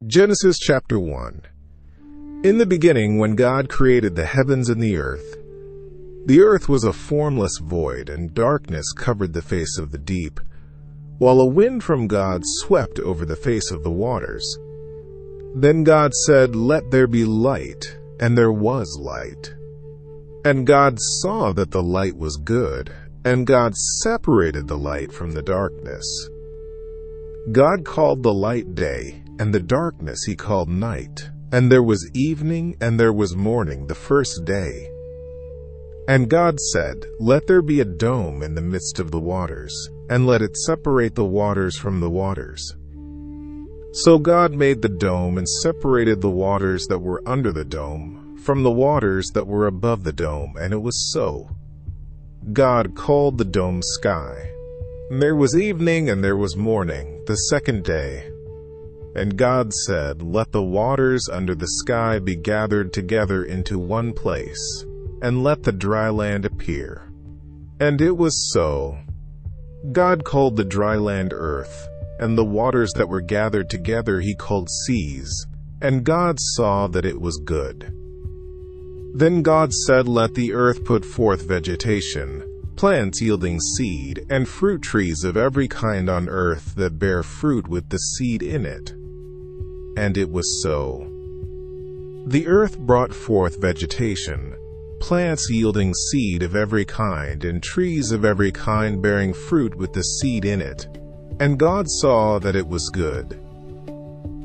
Genesis chapter 1. In the beginning, when God created the heavens and the earth was a formless void, and darkness covered the face of the deep, while a wind from God swept over the face of the waters. Then God said, "Let there be light," and there was light. And God saw that the light was good, and God separated the light from the darkness. God called the light day, and the darkness he called night. And there was evening, and there was morning, the first day. And God said, "Let there be a dome in the midst of the waters, and let it separate the waters from the waters." So God made the dome and separated the waters that were under the dome from the waters that were above the dome, and it was so. God called the dome sky. And there was evening, and there was morning, the second day. And God said, "Let the waters under the sky be gathered together into one place, and let the dry land appear." And it was so. God called the dry land earth, and the waters that were gathered together he called seas. And God saw that it was good. Then God said, "Let the earth put forth vegetation, plants yielding seed, and fruit trees of every kind on earth that bear fruit with the seed in it." And it was so. The earth brought forth vegetation, plants yielding seed of every kind, and trees of every kind bearing fruit with the seed in it. And God saw that it was good.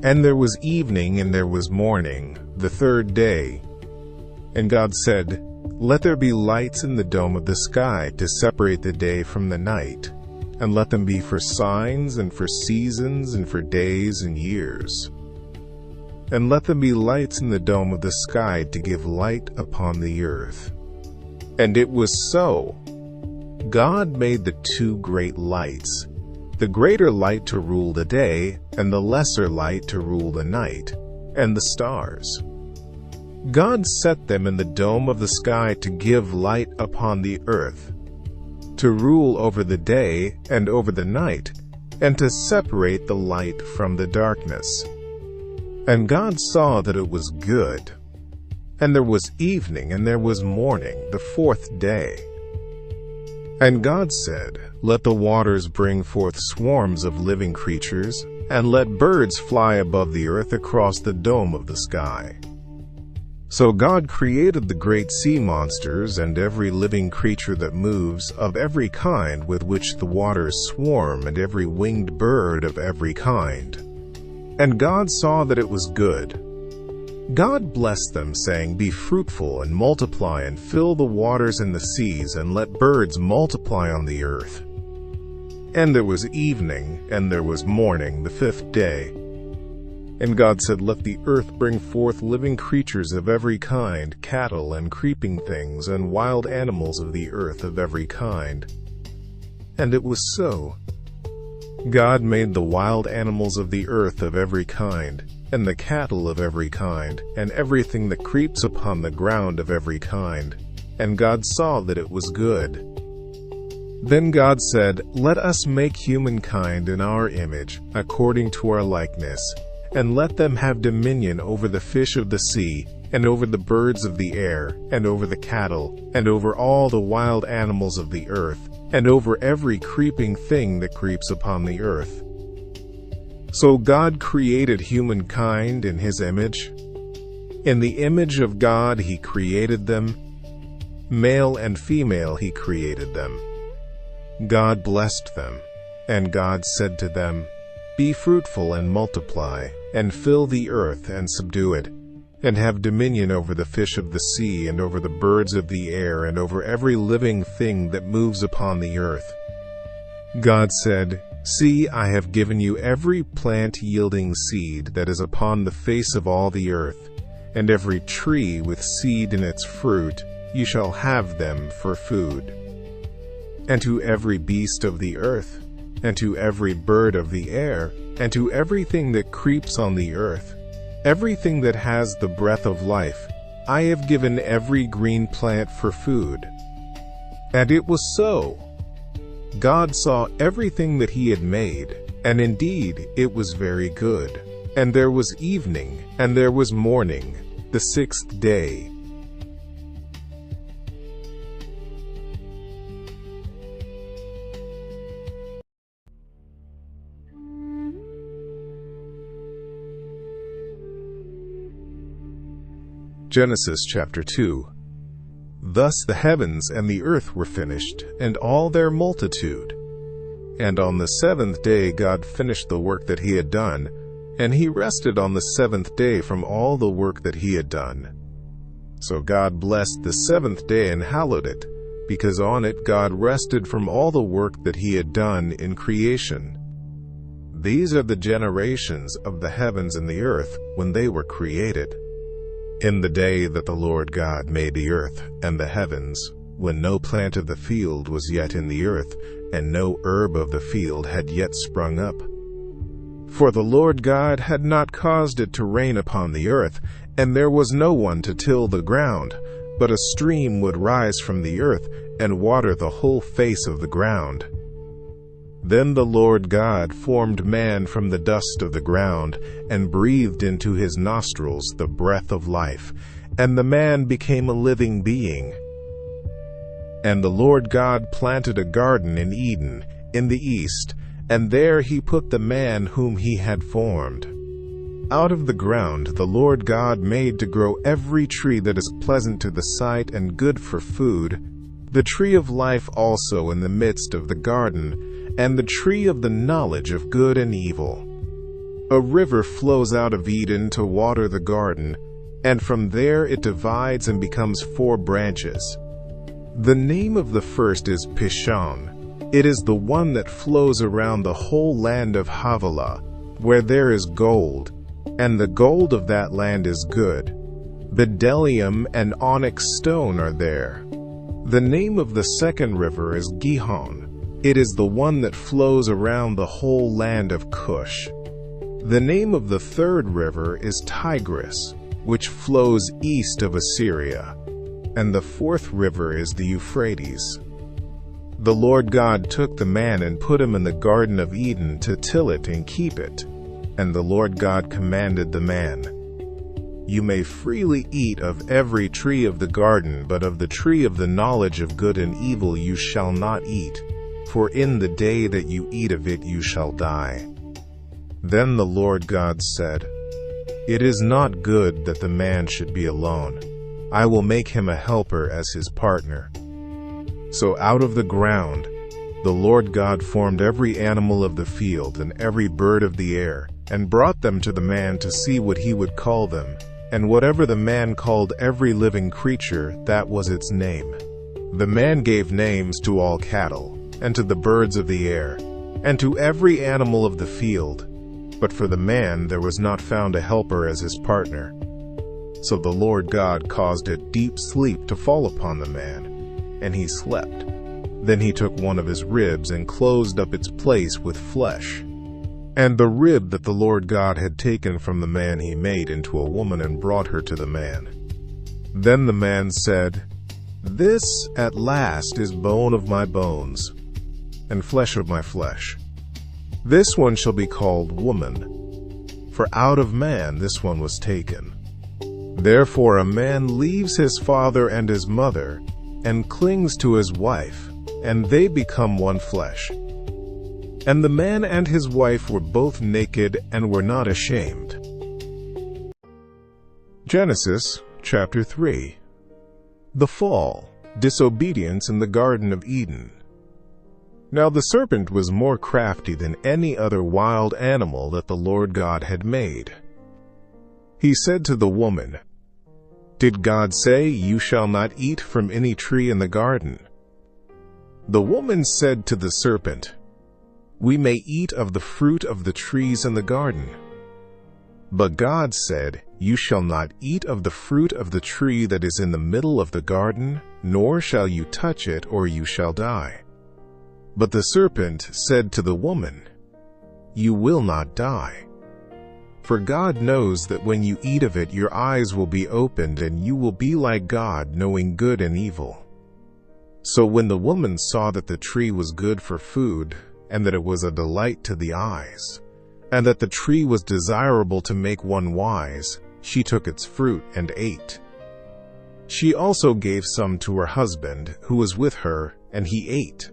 And there was evening, and there was morning, the third day. And God said, "Let there be lights in the dome of the sky to separate the day from the night, and let them be for signs and for seasons and for days and years. And let them be lights in the dome of the sky to give light upon the earth." And it was so. God made the two great lights, the greater light to rule the day, and the lesser light to rule the night, and the stars. God set them in the dome of the sky to give light upon the earth, to rule over the day and over the night, and to separate the light from the darkness. And God saw that it was good. And there was evening, and there was morning, the fourth day. And God said, "Let the waters bring forth swarms of living creatures, and let birds fly above the earth across the dome of the sky." So God created the great sea monsters and every living creature that moves, of every kind with which the waters swarm, and every winged bird of every kind. And God saw that it was good. God blessed them, saying, "Be fruitful and multiply, and fill the waters in the seas, and let birds multiply on the earth." And there was evening, and there was morning, the fifth day. And God said, "Let the earth bring forth living creatures of every kind, cattle and creeping things, and wild animals of the earth of every kind." And it was so. God made the wild animals of the earth of every kind, and the cattle of every kind, and everything that creeps upon the ground of every kind. And God saw that it was good. Then God said, "Let us make humankind in our image, according to our likeness, and let them have dominion over the fish of the sea, and over the birds of the air, and over the cattle, and over all the wild animals of the earth, and over every creeping thing that creeps upon the earth." So God created humankind in his image. In the image of God he created them. Male and female he created them. God blessed them. And God said to them, "Be fruitful and multiply, and fill the earth and subdue it, and have dominion over the fish of the sea, and over the birds of the air, and over every living thing that moves upon the earth." God said, "See, I have given you every plant yielding seed that is upon the face of all the earth, and every tree with seed in its fruit, you shall have them for food. And to every beast of the earth, and to every bird of the air, and to everything that creeps on the earth, everything that has the breath of life, I have given every green plant for food." And it was so. God saw everything that he had made, and indeed it was very good. And there was evening, and there was morning, the sixth day. Genesis chapter 2. Thus the heavens and the earth were finished, and all their multitude. And on the seventh day God finished the work that he had done, and he rested on the seventh day from all the work that he had done. So God blessed the seventh day and hallowed it, because on it God rested from all the work that he had done in creation. These are the generations of the heavens and the earth when they were created. In the day that the Lord God made the earth and the heavens, when no plant of the field was yet in the earth, and no herb of the field had yet sprung up. For the Lord God had not caused it to rain upon the earth, and there was no one to till the ground, but a stream would rise from the earth, and water the whole face of the ground. Then the Lord God formed man from the dust of the ground, and breathed into his nostrils the breath of life, and the man became a living being. And the Lord God planted a garden in Eden, in the east, and there he put the man whom he had formed. Out of the ground the Lord God made to grow every tree that is pleasant to the sight and good for food, the tree of life also in the midst of the garden, and the tree of the knowledge of good and evil. A river flows out of Eden to water the garden, and from there it divides and becomes 4 branches. The name of the first is Pishon. It is the one that flows around the whole land of Havilah, where there is gold, and the gold of that land is good. Bdellium and onyx stone are there. The name of the second river is Gihon. It is the one that flows around the whole land of Cush. The name of the third river is Tigris, which flows east of Assyria. And the fourth river is the Euphrates. The Lord God took the man and put him in the Garden of Eden to till it and keep it. And the Lord God commanded the man, "You may freely eat of every tree of the garden, but of the tree of the knowledge of good and evil you shall not eat, for in the day that you eat of it you shall die." Then the Lord God said, "It is not good that the man should be alone. I will make him a helper as his partner." So out of the ground the Lord God formed every animal of the field and every bird of the air, and brought them to the man to see what he would call them. And whatever the man called every living creature, that was its name. The man gave names to all cattle, and to the birds of the air, and to every animal of the field. But for the man there was not found a helper as his partner. So the Lord God caused a deep sleep to fall upon the man, and he slept. Then he took one of his ribs and closed up its place with flesh. And the rib that the Lord God had taken from the man he made into a woman and brought her to the man. Then the man said, "This at last is bone of my bones, and flesh of my flesh. This one shall be called woman, for out of man this one was taken." Therefore a man leaves his father and his mother, and clings to his wife, and they become one flesh. And the man and his wife were both naked and were not ashamed. Genesis chapter 3. The fall, disobedience in the Garden of Eden. Now the serpent was more crafty than any other wild animal that the Lord God had made. He said to the woman, "Did God say, 'You shall not eat from any tree in the garden'?" The woman said to the serpent, "We may eat of the fruit of the trees in the garden." But God said, "You shall not eat of the fruit of the tree that is in the middle of the garden, nor shall you touch it, or you shall die." But the serpent said to the woman, "You will not die. For God knows that when you eat of it your eyes will be opened, and you will be like God, knowing good and evil." So when the woman saw that the tree was good for food, and that it was a delight to the eyes, and that the tree was desirable to make one wise, she took its fruit and ate. She also gave some to her husband, who was with her, and he ate.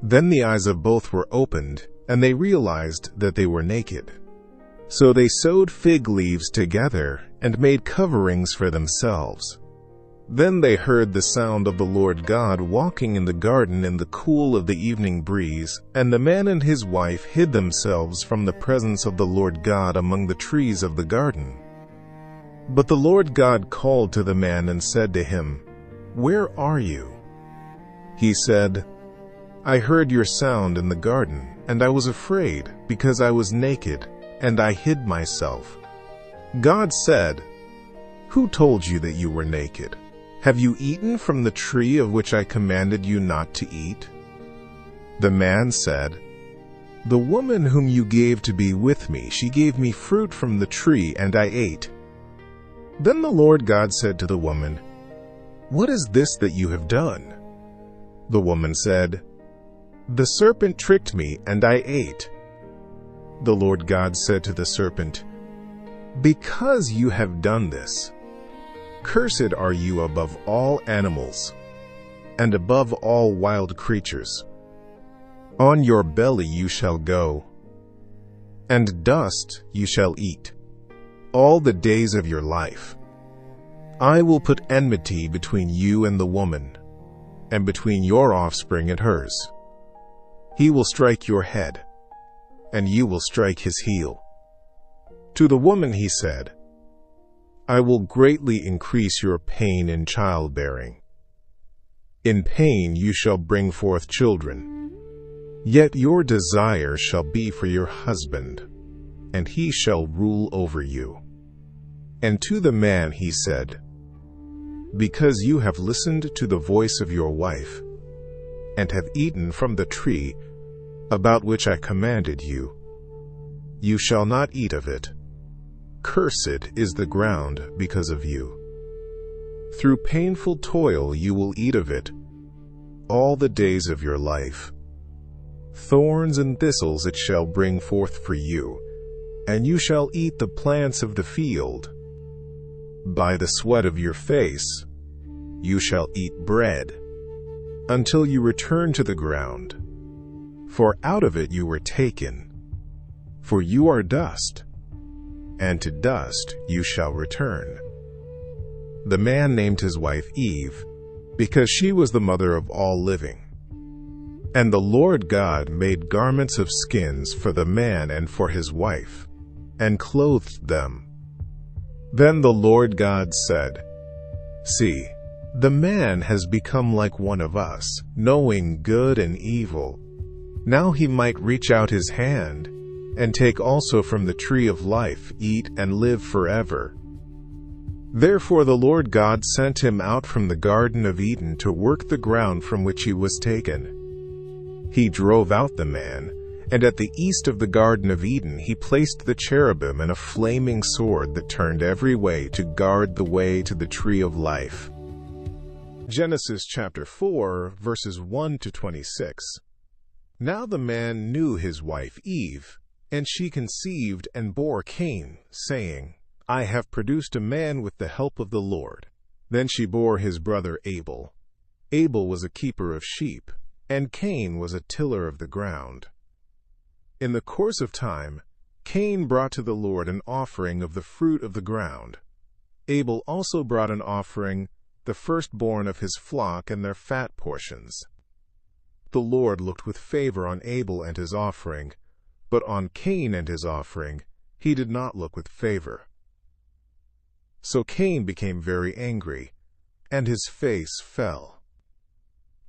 Then the eyes of both were opened, and they realized that they were naked. So they sewed fig leaves together and made coverings for themselves. Then they heard the sound of the Lord God walking in the garden in the cool of the evening breeze, and the man and his wife hid themselves from the presence of the Lord God among the trees of the garden. But the Lord God called to the man and said to him, "Where are you?" He said, "I heard your sound in the garden, and I was afraid, because I was naked, and I hid myself." God said, "Who told you that you were naked? Have you eaten from the tree of which I commanded you not to eat?" The man said, "The woman whom you gave to be with me, she gave me fruit from the tree, and I ate." Then the Lord God said to the woman, "What is this that you have done?" The woman said, "The serpent tricked me, and I ate." The Lord God said to the serpent, "Because you have done this, cursed are you above all animals, and above all wild creatures. On your belly you shall go, and dust you shall eat all the days of your life. I will put enmity between you and the woman, and between your offspring and hers. He will strike your head, and you will strike his heel." To the woman he said, "I will greatly increase your pain in childbearing. In pain you shall bring forth children. Yet your desire shall be for your husband, and he shall rule over you." And to the man he said, "Because you have listened to the voice of your wife, and have eaten from the tree about which I commanded you, you shall not eat of it. Cursed is the ground because of you. Through painful toil you will eat of it all the days of your life. Thorns and thistles it shall bring forth for you, and you shall eat the plants of the field. By the sweat of your face you shall eat bread, until you return to the ground, for out of it you were taken. For you are dust, and to dust you shall return." The man named his wife Eve, because she was the mother of all living. And the Lord God made garments of skins for the man and for his wife, and clothed them. Then the Lord God said, "See, the man has become like one of us, knowing good and evil. Now he might reach out his hand, and take also from the tree of life, eat and live forever." Therefore the Lord God sent him out from the Garden of Eden to work the ground from which he was taken. He drove out the man, and at the east of the Garden of Eden he placed the cherubim and a flaming sword that turned every way to guard the way to the tree of life. Genesis chapter 4, verses 1 to 26. Now the man knew his wife Eve, and she conceived and bore Cain, saying, "I have produced a man with the help of the Lord." Then she bore his brother Abel. Abel was a keeper of sheep, and Cain was a tiller of the ground. In the course of time, Cain brought to the Lord an offering of the fruit of the ground. Abel also brought an offering, the firstborn of his flock and their fat portions. The Lord looked with favor on Abel and his offering, but on Cain and his offering he did not look with favor. So Cain became very angry, and his face fell.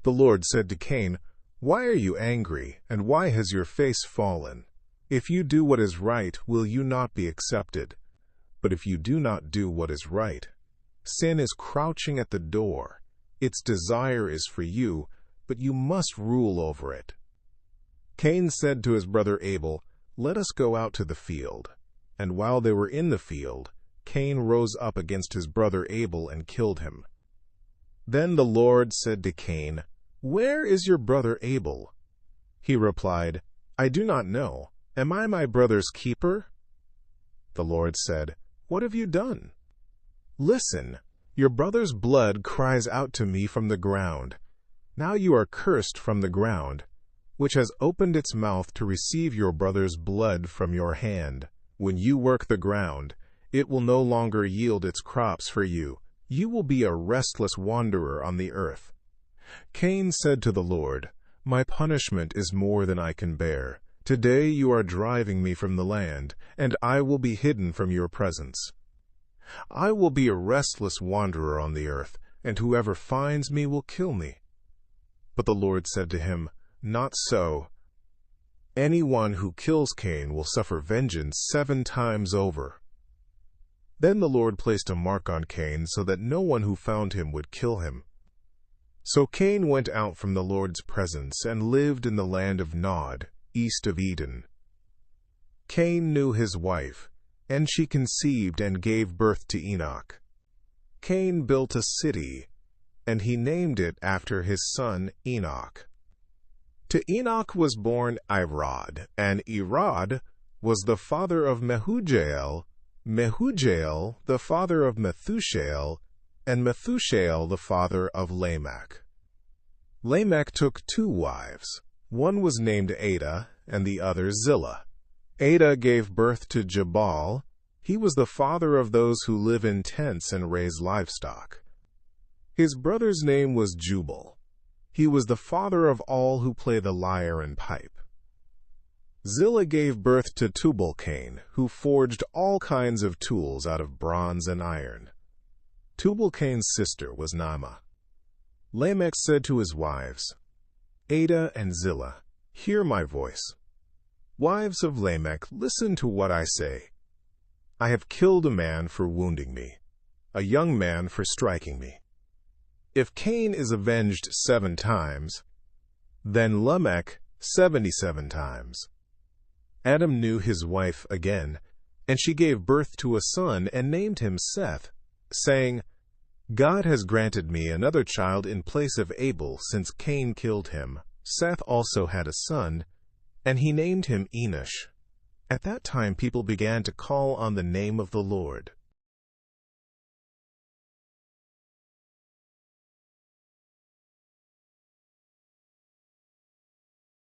The Lord said to Cain, "Why are you angry, and why has your face fallen? If you do what is right, will you not be accepted? But if you do not do what is right, sin is crouching at the door. Its desire is for you, but you must rule over it." Cain said to his brother Abel, "Let us go out to the field." And while they were in the field, Cain rose up against his brother Abel and killed him. Then the Lord said to Cain, "Where is your brother Abel?" He replied, "I do not know." Am I my brother's keeper?" The Lord said, "What have you done?" "Listen, your brother's blood cries out to me from the ground. Now you are cursed from the ground, which has opened its mouth to receive your brother's blood from your hand. When you work the ground, it will no longer yield its crops for you. You will be a restless wanderer on the earth." Cain said to the Lord, "My punishment is more than I can bear. Today you are driving me from the land, and I will be hidden from your presence. I will be a restless wanderer on the earth, and whoever finds me will kill me." But the Lord said to him, "Not so. Anyone who kills Cain will suffer vengeance 7 times over." Then the Lord placed a mark on Cain so that no one who found him would kill him. So Cain went out from the Lord's presence and lived in the land of Nod, east of Eden. Cain knew his wife, and she conceived and gave birth to Enoch. Cain built a city, and he named it after his son Enoch. To Enoch was born Irad, and Irad was the father of Mehujael, Mehujael the father of Methushael, and Methushael the father of Lamech. Lamech took 2 wives. One was named Ada, and the other Zillah. Ada gave birth to Jabal. He was the father of those who live in tents and raise livestock. His brother's name was Jubal. He was the father of all who play the lyre and pipe. Zillah gave birth to Tubal-Cain, who forged all kinds of tools out of bronze and iron. Tubal-Cain's sister was Naamah. Lamech said to his wives, "Ada and Zillah, hear my voice. Wives of Lamech, listen to what I say. I have killed a man for wounding me, a young man for striking me. If Cain is avenged 7 times, then Lamech 77 times." Adam knew his wife again, and she gave birth to a son and named him Seth, saying, "God has granted me another child in place of Abel, since Cain killed him." Seth also had a son, and he named him Enosh. At that time people began to call on the name of the Lord.